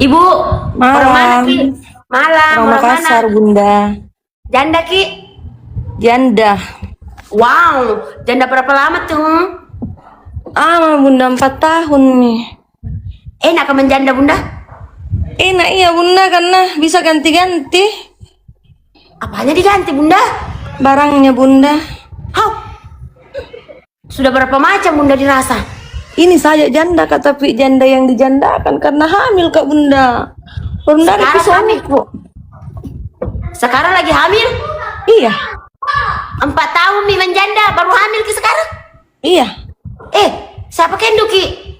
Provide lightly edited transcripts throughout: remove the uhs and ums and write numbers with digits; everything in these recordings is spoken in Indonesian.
Ibu, orang mana Malam. Ki? Malam, Orang orang mana? Makassar, Bunda. Janda Ki? Janda. Wow, janda berapa lama tuh? Bunda 4 tahun nih. Enak kan menjanda Bunda? Enak iya, Bunda, karena bisa ganti-ganti Apanya diganti Bunda? barangnya, Bunda. Hau, sudah berapa macam Bunda dirasa? Ini saja janda, Kak, tapi janda yang dijandakan karena hamil, Kak, Bunda. Bunda ada Sekarang hamil? suamiku. Sekarang lagi hamil? Iya, 4 tahun nih menjanda, baru hamil Ki sekarang? iya. Siapa kendo Ki?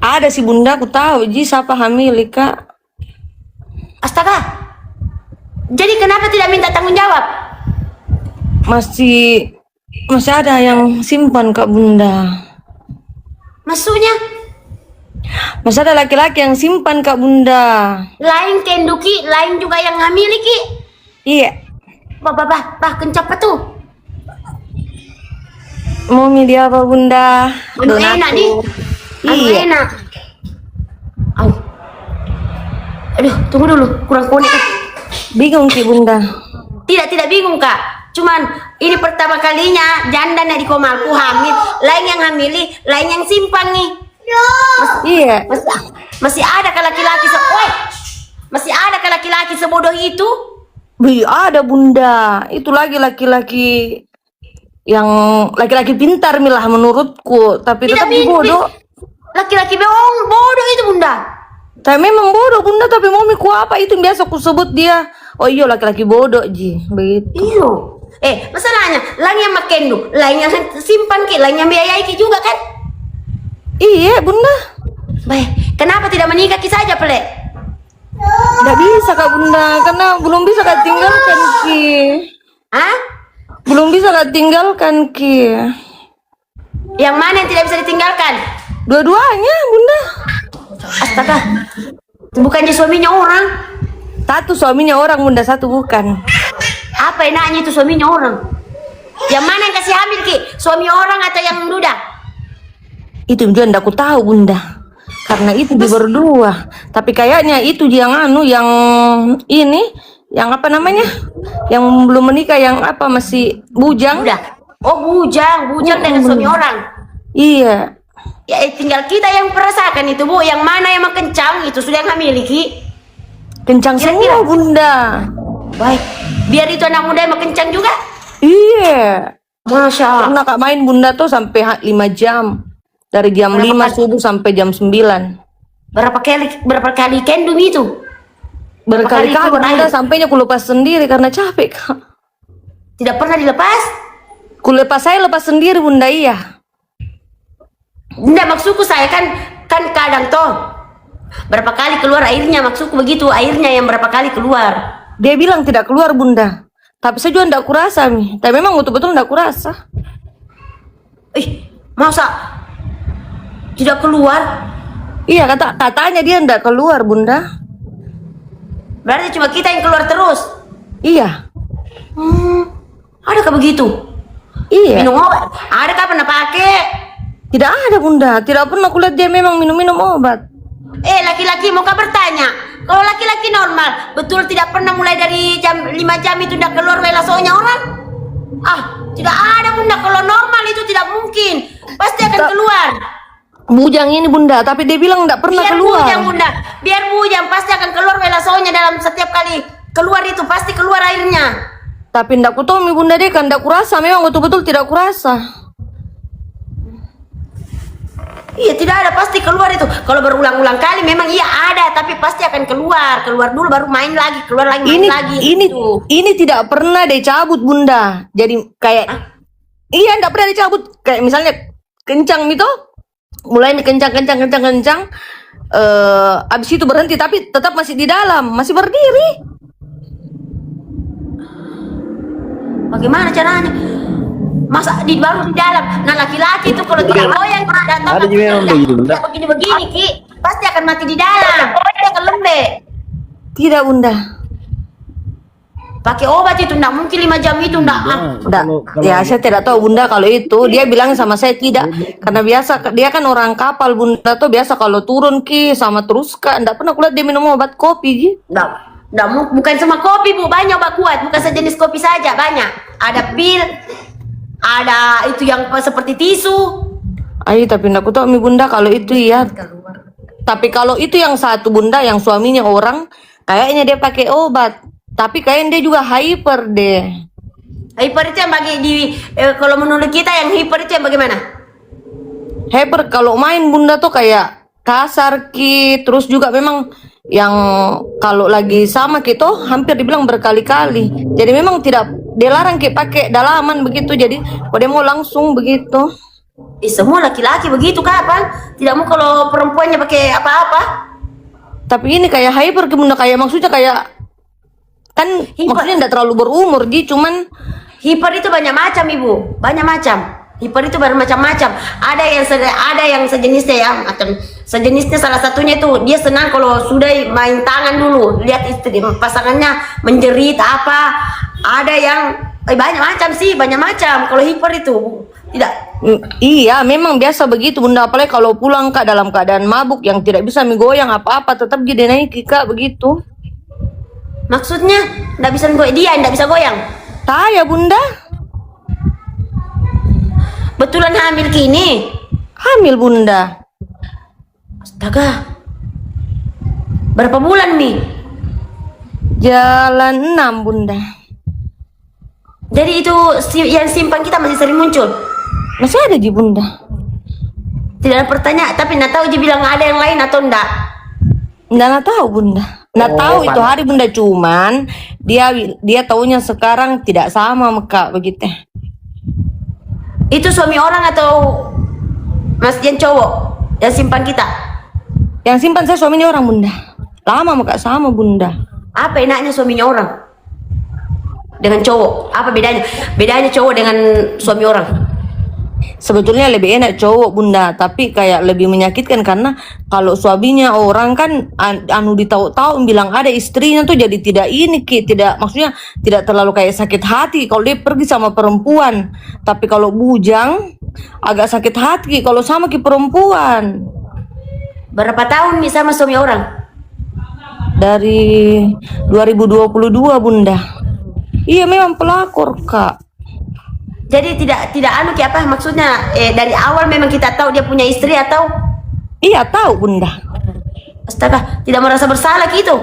Ada sih, Bunda, aku tahu ji siapa hamil, Kak. Astaga. Jadi kenapa tidak minta tanggung jawab? Masih ada yang simpan, Kak, Bunda. Maksudnya Masih ada laki-laki yang simpan, Kak, Bunda. lain kendo Ki, lain juga yang hamil Ki. Iya. Bah, kencap apa tuh? Mau milih apa, Bunda? Anu Donaku. enak nih. Anu Iya. enak. Au. Aduh, tunggu dulu, kurang konek. Bingung Ki, Bunda. Tidak bingung Kak. Cuman ini pertama kalinya janda nih di komalku hamil, lain yang hamili, lain yang simpan nih. Iya. Masih ada ke laki-laki masih ada ke laki-laki sebodoh itu? Ada, Bunda. Itu lagi laki-laki yang laki-laki pintar milah menurutku, tapi tetap bodoh. Laki-laki bodoh itu Bunda. Tapi memang bodoh, Bunda, tapi momiku apa itu yang biasa aku sebut dia. Oh iya, laki-laki bodoh ji. Begitu. Iyo. Masalahnya, lain yang makendo, lain yang simpan Ki, lain yang biayai Ki juga kan? Iya, Bunda. Baik, kenapa tidak menikah Ki saja, Plek? Tidak bisa, Kak, Bunda, karena belum bisa Kak tinggalkan Ki. Hah? Belum bisa Kak tinggalkan Ki. Yang mana yang tidak bisa ditinggalkan? Dua-duanya, Bunda. Astaga, bukannya suaminya orang? Satu suaminya orang, Bunda, satu bukan. Apa enaknya itu suaminya orang? Yang mana yang kasih hamil Ki? Suami orang atau yang duda? Itu juga ndak aku tahu, Bunda. Karena itu di berdua. Tapi kayaknya itu yang yang ini, yang apa namanya? Yang belum menikah, yang apa masih bujang. Duda. Oh, bujang dengan suami orang. Iya. Ya tinggal kita yang merasakan itu Bu. Yang mana yang kencang itu sudah yang hamil Ki. Kencang Kira-kira. semua, Bunda. Baik, biar itu anak muda yang kencang juga. Iya. Masya Allah. Pernah Kak main, Bunda, tuh sampai 5 jam. Dari jam Berapa 5 kali? subuh sampai jam 9. Berapa kali kendum itu? Berkali-kali, keluar Bunda, air? sampainya aku lepas sendiri karena capek, Kak. Tidak pernah dilepas? Saya lepas sendiri, Bunda, iya. Enggak, maksudku saya kan kadang toh berapa kali keluar airnya, maksudku begitu, airnya yang berapa kali keluar. Dia bilang tidak keluar, Bunda. Tapi saya juga ndak kurasa nih. Tapi memang betul-betul ndak kurasa. Masa tidak keluar? Iya, katanya dia ndak keluar, Bunda. Berarti cuma kita yang keluar terus. Iya. Adakah begitu? Iya. Minum obat? Adakah pernah pakai? Tidak ada, Bunda. Tidak pernah kulihat dia memang minum obat. Laki-laki mau kau bertanya. Kalau laki-laki normal, betul tidak pernah mulai dari jam 5 jam itu udah keluar welasonya orang? Tidak ada Bunda. Kalau normal itu tidak mungkin. Pasti akan keluar. Bujang ini, Bunda, tapi dia bilang ndak pernah Biar keluar. bujang Bunda. Biar bujang pasti akan keluar welasonya dalam setiap kali keluar itu pasti keluar airnya. Tapi ndak kutomi, Bunda, dia kan ndak kurasa. Memang betul-betul tidak kurasa. Iya, tidak ada, pasti keluar itu. Kalau berulang-ulang kali memang iya ada, tapi pasti akan keluar. Keluar dulu baru main lagi, keluar lagi, main lagi. Ini tidak pernah dicabut, Bunda. Jadi kayak iya, ndak pernah dicabut. Kayak misalnya kencang gitu, mulai kencang. Abis itu berhenti, tapi tetap masih di dalam, masih berdiri. Bagaimana caranya? Masa baru di dalam. Nah, laki-laki itu kalau tidak goyang datang Ada juga yang begitu, Bunda. begini Ki, pasti akan mati di dalam. Pasti akan lembek. Tidak, Bunda. Pakai obat itu ndak mungkin 5 jam itu ndak. Nggak, ya saya tidak tahu bunda kalau itu dia bilang sama saya tidak karena biasa dia kan orang kapal bunda tuh biasa kalau turun ki sama terus kak nggak pernah kulihat dia minum obat kopi Ji. Ndak, bukan cuma kopi Bu, banyak obat kuat, bukan sejenis kopi saja, banyak. Ada pil, ada itu yang seperti tisu. Ay tapi nggak tahu mi bunda kalau itu ya. Tapi kalau itu yang satu bunda yang suaminya orang kayaknya dia pakai obat. Tapi kayaknya dia juga hyper deh. Hyper itu yang bagi kalau menurut kita yang hyper itu yang bagaimana? Hyper kalau main bunda tuh kayak kasar ki, terus juga memang yang kalau lagi sama gitu hampir dibilang berkali-kali. Jadi memang tidak dilarang ki pakai dalaman begitu. Jadi kalau dia mau langsung begitu. Semua laki-laki begitu kapan? Tidak mau kalau perempuannya pakai apa-apa? Tapi ini kayak hyper ki bunda kayak maksudnya kayak kan maksudnya tidak terlalu berumur Ji, cuman Hiper itu banyak macam Ibu, banyak macam. Hiper itu bermacam-macam. Ada yang sejenisnya ya, atau sejenisnya salah satunya itu dia senang kalau sudah main tangan dulu, lihat istri pasangannya menjerit apa. Ada yang banyak macam sih, banyak macam. Kalau hiper itu tidak. Iya, memang biasa begitu bunda. Apalagi kalau pulang kak dalam keadaan mabuk yang tidak bisa menggoyang apa-apa, tetap jadi naik kak begitu. Maksudnya nggak bisa goyang, dia nggak bisa goyang. Saya bunda. Betulan hamil kini. Hamil bunda. Astaga. Berapa bulan Mi? Jalan 6 bunda. Jadi itu yang simpan kita masih sering muncul. Masih ada di bunda. Tidak ada pertanyaan, tapi nggak tahu dia bilang ada yang lain atau enggak. Nggak tahu bunda. Nggak tahu itu hari bunda, cuman dia taunya sekarang tidak sama Kak begitu. Itu suami orang atau Mas yang cowok yang simpan kita? Yang simpan saya suaminya orang bunda. Lama Kak sama bunda. Apa enaknya suaminya orang dengan cowok? Apa bedanya? Bedanya cowok dengan suami orang? Sebetulnya lebih enak cowok bunda, tapi kayak lebih menyakitkan karena kalau suaminya orang kan anu ditahu-tahu bilang ada istrinya tuh jadi tidak ini ki, tidak maksudnya tidak terlalu kayak sakit hati kalau dia pergi sama perempuan. Tapi kalau bujang agak sakit hati kalau sama ki perempuan. Berapa tahun nih sama suami orang? Dari 2022 bunda. Iya memang pelakor Kak. Jadi tidak anu ki apa maksudnya dari awal memang kita tahu dia punya istri atau? Iya tahu bunda. Astaga, tidak merasa bersalah gitu?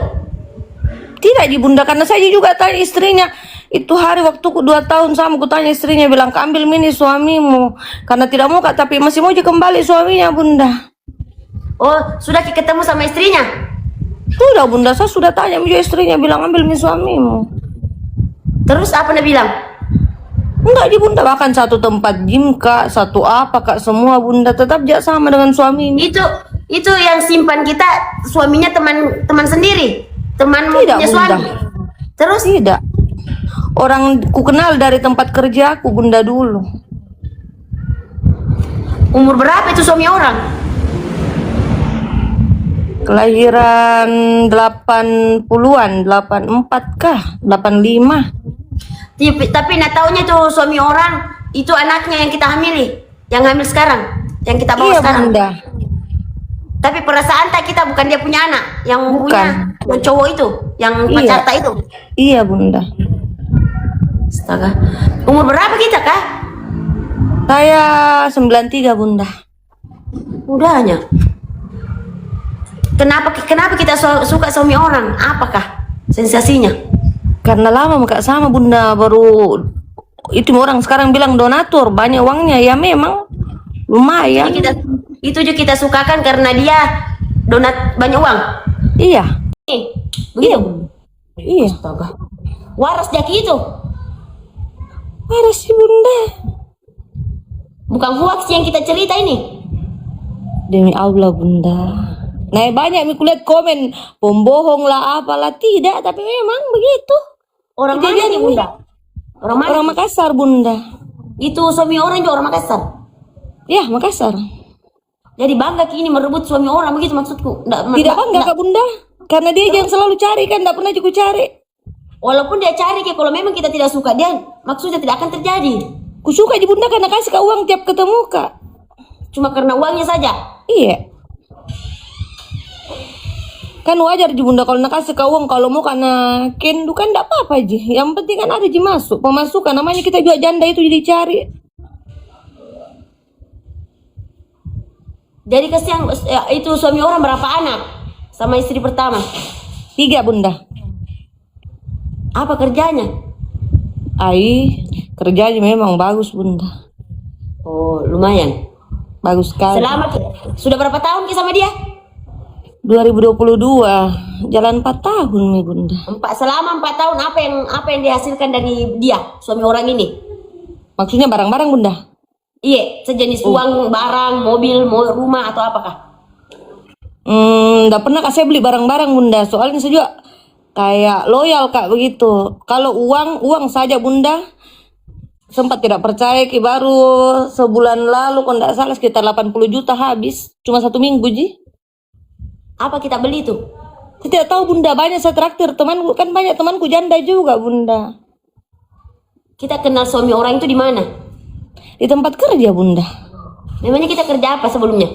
Tidak di bunda, karena saya juga tanya istrinya itu hari waktu 2 tahun sama aku tanya istrinya bilang ambil mini suamimu karena tidak mau Kak, tapi masih mau kembali suaminya bunda. Oh sudah ketemu sama istrinya? Sudah bunda, saya sudah tanya juga istrinya bilang ambil mini suamimu. Terus apa dia bilang? Enggak di bunda, bahkan satu tempat gym Kak, satu apa Kak, semua bunda tetap dia sama dengan suami. Itu yang simpan kita suaminya teman sendiri, teman tidak punya bunda. suami. Terus tidak, orang ku kenal dari tempat kerja aku bunda dulu. Umur berapa itu suami orang? Kelahiran 80-an, 84 kah, 85. Tapi nak taunya itu suami orang itu anaknya yang kita hamili, yang hamil sekarang, yang kita bawa iya, sekarang. Bunda. Tapi perasaan tak kita bukan dia punya anak, yang Bukan. punya yang cowok itu, yang Iya. pacarta itu. Iya bunda. Astaga. Umur berapa kita kah? Saya 93 bunda. Udahnya. Kenapa kita suka suami orang? Apakah sensasinya? Karena lama Kak sama bunda, baru itu orang sekarang bilang donatur banyak uangnya, ya memang lumayan. Itu juga kita sukakan karena dia donat banyak uang. Iya. Begitu. Iya. Astaga. Waras dia gitu. Waras sih bunda. Bukan hoax yang kita cerita ini. Demi Allah bunda. Nah banyak aku lihat komen pembohong lah apalah, tidak, tapi memang begitu. Orang mana nih bunda? Orang mana? Orang Makassar bunda. Itu suami orang juga orang Makassar. Ya Makassar. Jadi bangga kini merebut suami orang begitu maksudku? Tidak bangga Kak bunda, karena dia yang selalu cari kan, tidak pernah cukup cari. Walaupun dia cari ke, kalau memang kita tidak suka dia, maksudnya tidak akan terjadi. Ku suka di bunda karena kasih kak uang tiap ketemu kak. Cuma karena uangnya saja. Iya. Kan wajar di bunda kalau nak kasih kak uang, kalau mau karena kendu kan tidak apa-apa ji. Yang penting kan ada ji masuk pemasukan, namanya kita juga janda itu jadi cari. Jadi kesian itu suami orang berapa anak sama istri pertama? 3 bunda. Apa kerjanya? Kerjanya memang bagus bunda. Oh, lumayan. Bagus sekali. Selamat. Sudah berapa tahun Ki sama dia? 2022, jalan 4 tahun nih bunda. Selama 4 tahun apa yang dihasilkan dari dia, suami orang ini? Maksudnya barang-barang bunda? Iya, sejenis uang, barang, mobil, rumah atau apakah? Nggak pernah kak saya beli barang-barang bunda. Soalnya saya juga kayak loyal kak begitu. Kalau uang saja bunda. Sempat tidak percaya Ki, baru sebulan lalu kalau tidak salah sekitar 80 juta habis. Cuma 1 minggu ji. Apa kita beli tuh? Saya tidak tahu bunda, banyak saya traktir temanku, kan banyak temanku janda juga bunda. Kita kenal suami orang itu di mana? Di tempat kerja bunda. Memangnya kita kerja apa sebelumnya?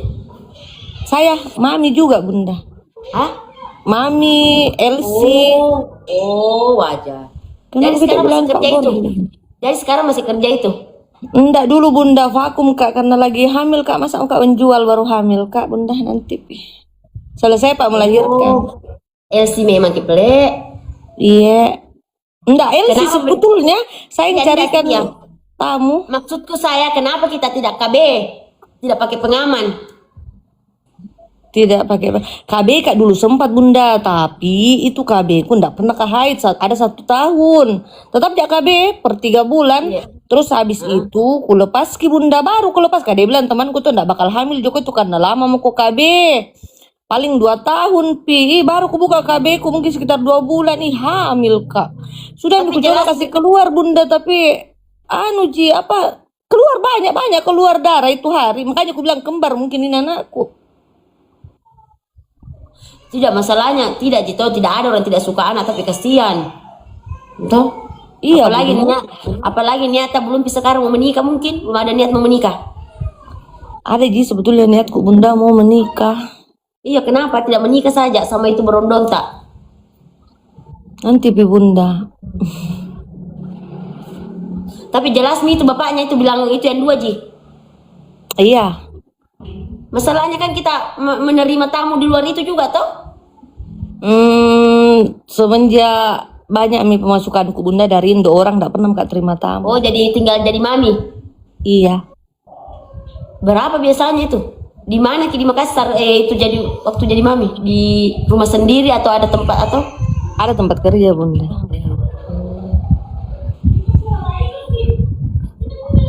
Saya mami juga bunda. Hah? Mami, Elsie. Oh wajar. Kenapa Jadi tidak sekarang masih bilang Pak kerja itu? Bor? Jadi sekarang masih kerja itu? Enggak, dulu bunda vakum kak karena lagi hamil kak. Masa kak menjual baru hamil kak bunda nanti. Selesai pak melahirkan. Elsie memang kipele. Iya. Enggak, Elsie Kenapa sebetulnya saya Jadi carikan ya. tamu. Maksudku saya, kenapa kita tidak KB? Tidak pakai pengaman? Tidak pakai KB kak dulu sempat bunda, tapi itu KB ku enggak pernah ke haid saat ada 1 tahun. Tetap jak KB per 3 bulan. Iya. Terus habis itu ku lepas ki bunda, baru ku lepas. Kak dia bilang temanku tuh enggak bakal hamil Joko itu karena lama mau ku KB. Paling 2 tahun pi, baru ku buka KB ku mungkin sekitar 2 bulan hamil kak. Sudah Tapi aku coba kasih keluar bunda, tapi keluar banyak keluar darah itu hari. Makanya aku bilang kembar mungkin ini anakku. Tidak, masalahnya tidak Jito, tidak ada orang tidak suka anak tapi kasihan. Toh? Iya. Apalagi niatnya belum sekarang mau menikah, mungkin belum ada niat mau menikah. Ada ji sebetulnya niatku bunda mau menikah. Iya, kenapa tidak menikah saja sama itu berondonta? Nanti pi bunda. Tapi jelas nih itu bapaknya itu bilang itu yang 2 Ji. Iya. Masalahnya kan kita menerima tamu di luar itu juga toh. Semenjak banyak pemasukanku bunda dari Indo, orang tidak pernah kak terima tamu. Oh, jadi tinggal jadi mami. Iya. Berapa biasanya itu? Di mana Ki, di Makassar itu jadi waktu jadi mami? Di rumah sendiri atau ada tempat atau? Ada tempat kerja bunda.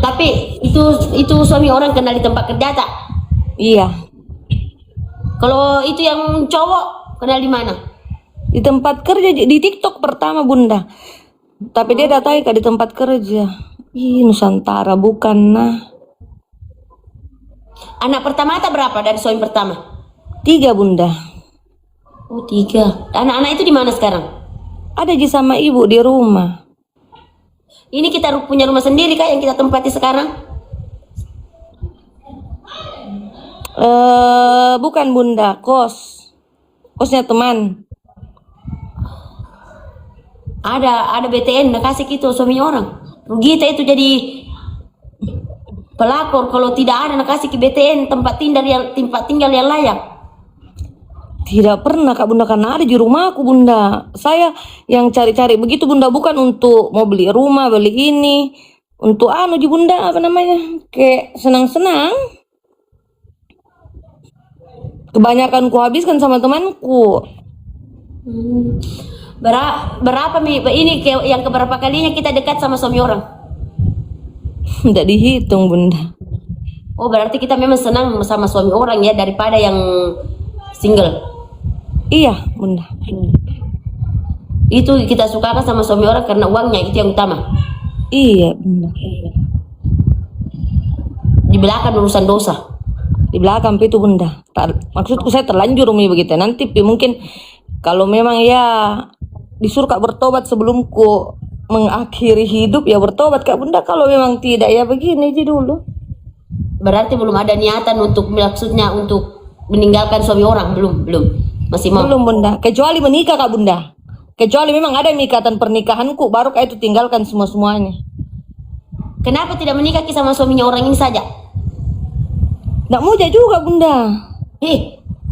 Tapi itu suami orang kenal di tempat kerja tak? Iya. Kalau itu yang cowok kenal di mana? Di tempat kerja, di TikTok pertama bunda. Tapi dia datang di tempat kerja. Ih, Nusantara bukan nah. Anak pertama tak berapa dari suami pertama? 3 bunda. Oh 3. Anak-anak itu di mana sekarang? Ada ji sama ibu di rumah. Ini kita punya rumah sendiri kak yang kita tempati sekarang? Bukan bunda, kosnya teman. Ada BTN nak kasih gitu suami orang. Rugi kita itu jadi pelakor kalau tidak ada nak kasih ke BTN tempat tinggal yang layak. Tidak pernah kak bunda, karena ada di rumahku bunda. Saya yang cari-cari begitu bunda, bukan untuk mau beli rumah, beli ini. Untuk ji bunda, apa namanya, kayak senang-senang. Kebanyakan ku habiskan sama temanku. Berapa ini yang keberapa kalinya kita dekat sama suami orang? Tidak dihitung bunda. Oh berarti kita memang senang sama suami orang ya daripada yang single. Iya bunda. Itu kita sukakan sama suami orang karena uangnya itu yang utama. Iya bunda. Di belakang urusan dosa. Di belakang itu bunda. Maksudku saya terlanjur begitu. Nanti mungkin kalau memang ya disuruh Kak bertobat sebelum ku mengakhiri hidup, ya bertobat Kak Bunda. Kalau memang tidak, ya begini aja dulu. Berarti belum ada niatan untuk maksudnya untuk meninggalkan suami orang, belum. Masih mau. Belum Bunda, kecuali menikah Kak Bunda. Kecuali memang ada ikatan pernikahanku, baru Kak itu tinggalkan semuanya. Kenapa tidak menikah sama suaminya orang ini saja? Nggak mau juga Bunda.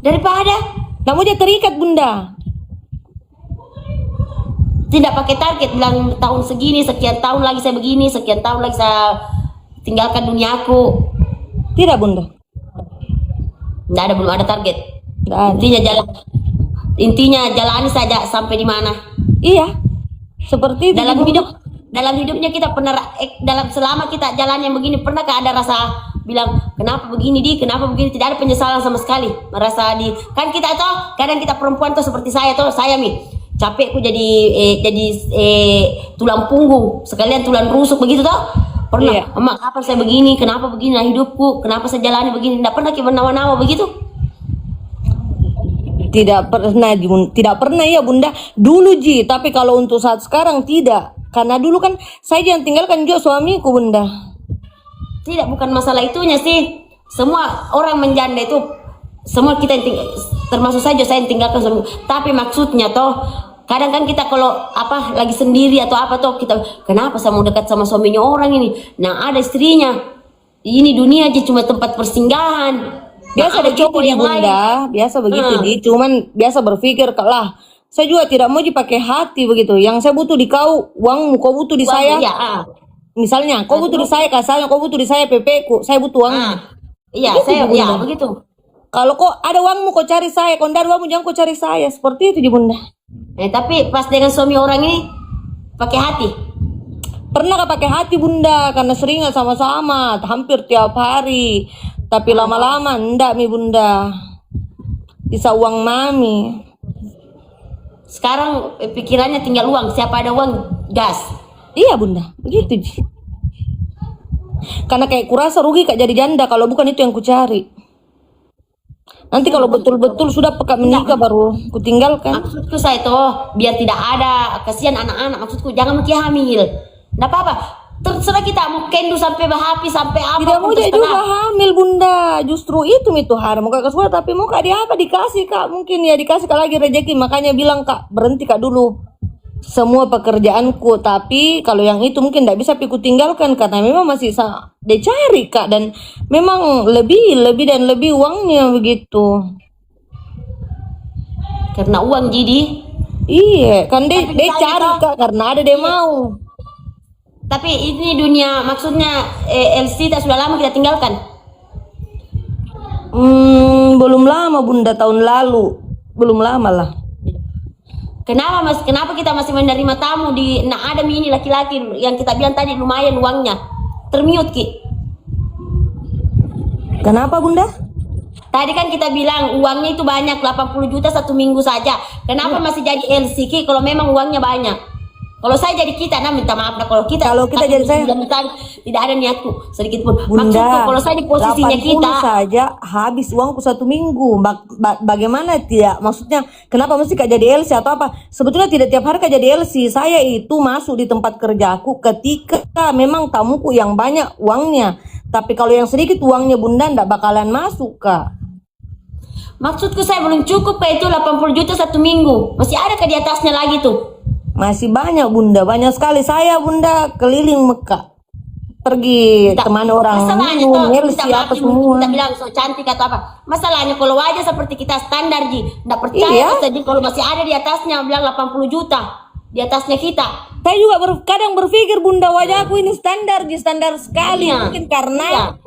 Daripada Nggak mau terikat Bunda. tidak pakai target bilang tahun segini, sekian tahun lagi saya begini, sekian tahun lagi saya tinggalkan duniaku. Tidak Bunda. Nggak ada, belum ada target. Nggak ada. Intinya jalani saja sampai di mana. Iya, seperti itu. Dalam hidupnya kita pernah selama kita jalan yang begini, pernahkah ada rasa bilang kenapa begini kenapa begini? Tidak ada penyesalan sama sekali. Merasa kan kita itu kadang kita perempuan tuh seperti saya capekku jadi tulang punggung sekalian tulang rusuk begitu toh. Pernah, iya. Emak, kenapa saya begini? Kenapa begini hidupku? Kenapa saya jalani begini? Tidak pernah kita nawa-nawa begitu? Tidak pernah ya Bunda. Dulu tapi kalau untuk saat sekarang tidak. Karena dulu kan saya yang tinggalkan juga suamiku Bunda. Tidak, bukan masalah itunya sih. Semua orang menjanda itu, semua kita termasuk saja saya yang tinggalkan suami. Tapi maksudnya toh, kadang kan kita kalau lagi sendiri atau kita kenapa saya mau dekat sama suaminya orang ini? Nah ada istrinya. Ini dunia aja cuma tempat persinggahan. Biasa ada cowok ya Bunda, biasa begitu cuman biasa berpikir lah. Saya juga tidak mau dipakai hati begitu. Yang saya butuh di kau uangmu, kau butuh di saya. Iya, misalnya kau butuh di saya kasarnya, kau butuh di saya PP ku, saya butuh uang. Iya, saya begitu. Kalau kau ada uangmu kau cari saya, kalau tidak ada uangmu jangan kau cari saya. Seperti itu Bunda. Tapi pas dengan suami orang ini pakai hati. Pernah gak pakai hati Bunda, karena seringan sama-sama hampir tiap hari. Tapi lama-lama enggak Bunda. Bisa uang mami. Sekarang pikirannya tinggal uang, siapa ada uang gas. Iya Bunda, begitu. Karena kayak kurasa rugi Kak jadi janda kalau bukan itu yang ku cari. Nanti kalau betul-betul sudah pekat menikah baru ku tinggalkan. Maksudku saya itu biar tidak ada kasihan anak-anak, maksudku jangan mesti hamil. Nggak apa-apa. Terserah kita mau kendu sampai berhapi sampai apa. Tidak mau juga hamil Bunda. Justru itu haram. Mau Kak sekolah tapi mau Kak dikasih Kak. Mungkin ya dikasih Kak lagi rezeki. Makanya bilang Kak berhenti Kak dulu semua pekerjaanku. Tapi kalau yang itu mungkin tidak bisa piku tinggalkan karena memang masih dicari Kak. Dan memang lebih dan lebih uangnya begitu. Karena uang jadi. Iya kan dia cari Kak karena ada dia mau. Tapi ini dunia maksudnya LC sudah lama kita tinggalkan? Belum lama Bunda, tahun lalu. Belum lama lah. Kenapa kita masih menerima tamu di Adam ini laki-laki yang kita bilang tadi lumayan uangnya. Termute Ki. Kenapa Bunda? Tadi kan kita bilang uangnya itu banyak 80 juta 1 minggu saja. Kenapa masih jadi LC Ki kalau memang uangnya banyak? Kalau saya jadi kita, minta maaf kalau kita jadi saya tidak ada niatku sedikit pun. Bunda, maksudku kalau saya di posisinya kita saja habis uangku 1 minggu. Bagaimana tidak? Maksudnya kenapa mesti Kak jadi LC atau apa? Sebetulnya tidak tiap hari Kak jadi LC. Saya itu masuk di tempat kerjaku ketika memang tamuku yang banyak uangnya. Tapi kalau yang sedikit uangnya Bunda ndak bakalan masuk Kak. Maksudku saya belum cukup kayak itu 80 juta 1 minggu. Masih ada ke di atasnya lagi tuh. Masih banyak Bunda, banyak sekali. Saya Bunda keliling Mekah, pergi kemana orang minum, apa semua. Kita bilang so cantik atau apa. Masalahnya kalau wajah seperti kita standar nggak percaya. Jadi kalau masih ada di atasnya bilang 80 juta di atasnya kita. Saya juga kadang berpikir Bunda wajahku ini standar sekali. Mungkin karena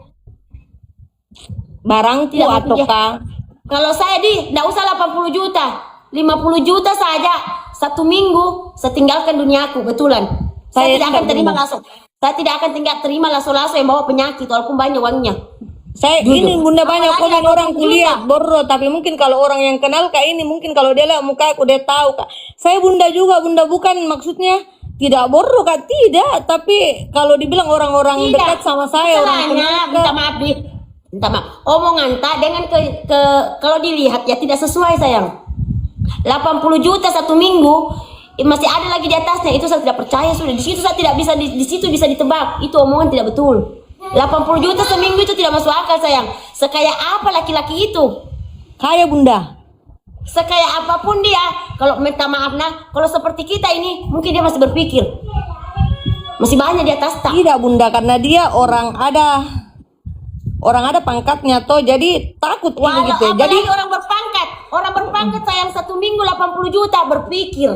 barangku ataukah. Kalau saya nggak usah 80 juta, 50 juta saja 1 minggu saya tinggalkan duniaku betulan. Saya tidak akan terima langsung. Saya tidak akan terima langsung yang bawa penyakit walaupun banyak uangnya. Saya ini Bunda banyak komen orang kuliah borro, tapi mungkin kalau orang yang kenal Kak ini mungkin kalau dia lihat muka aku dia tahu Kak. Saya Bunda juga Bunda bukan maksudnya tidak borro Kak, tidak, tapi kalau dibilang orang-orang dekat sama saya orang minta maaf omongan tak dengan kalau dilihat ya tidak sesuai sayang. 80 juta 1 minggu masih ada lagi di atasnya. Itu saya tidak percaya sudah. Di situ saya tidak bisa di situ bisa ditebak. Itu omongan tidak betul. 80 juta seminggu itu tidak masuk akal sayang. Sekaya apa laki-laki itu? Kaya bunda. Sekaya apapun dia, kalau minta maaf nah, kalau seperti kita ini mungkin dia masih berpikir. Masih banyak di atas tak? Tidak bunda, karena dia orang ada pangkatnya toh, jadi takut Walau gitu. apalagi Jadi orang berpangkat sayang 1 minggu 80 juta berpikir.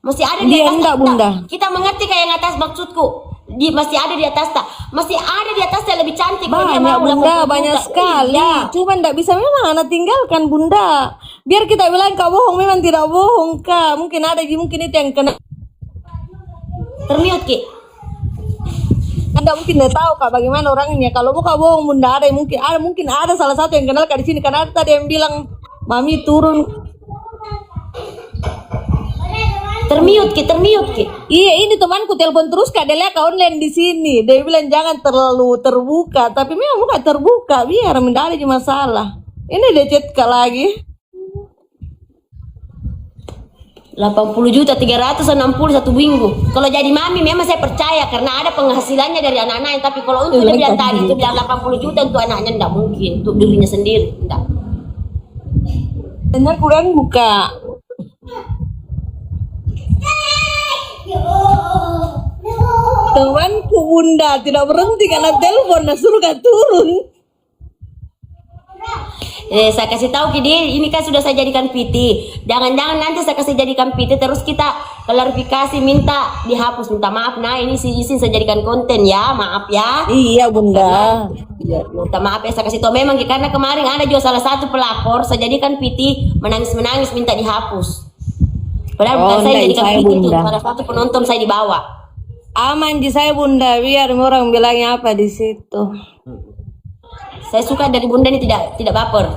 Masih ada di dia atas enggak tak? bunda. Kita mengerti kayak yang atas maksudku. Masih ada di atas tak? Masih ada di atas yang lebih cantik. Kalau dia Banyak mau bunda, 80 banyak juta. sekali. Iya. Cuma ndak bisa memang anak tinggalkan bunda. Biar kita bilang kau bohong, memang tidak bohong kak. Mungkin ada, mungkin itu yang kena. Termiut Ki. Anda mungkin tidak tahu kak bagaimana orangnya. Kalau mau kak bohong bunda, ada yang mungkin ada salah satu yang kenal kak di sini. Karena ada tadi yang bilang mami turun. Termiut Ki. Iya, ini temanku telepon terus kak, dia lihat kak online di sini. Dia bilang jangan terlalu terbuka, tapi memang bukan terbuka, biar tidak ada masalah. Ini dia chat kak lagi. 80 juta 360 1 minggu. Kalau jadi mami memang saya percaya karena ada penghasilannya dari anak-anaknya. Tapi kalau untuk dia bilang tadi itu bilang 80 juta untuk anaknya enggak mungkin, untuk dirinya sendiri enggak. Hanya kurang buka. Temanku bunda tidak berhenti karena telepon, nah suruh kak turun. Saya kasih tahu Ki, ini kan sudah saya jadikan PT. Jangan-jangan nanti saya kasih jadikan PT terus kita klarifikasi minta dihapus, minta maaf. Nah ini izin saya jadikan konten ya, maaf ya. Iya bunda. Minta maaf ya, saya kasih tahu memang Ki, karena kemarin ada juga salah satu pelakor saya jadikan PT menangis minta dihapus. Padahal bukan saya jadikan PT itu, salah satu penonton saya dibawa. Aman di saya bunda, biar orang bilangnya apa di situ. Saya suka dari bunda ini tidak baper.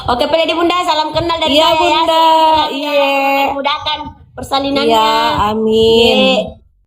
Oke, pada di bunda, salam kenal dari Iya saya bunda, ya. iya. Mudahkan persalinannya. Iya, amin. Iya.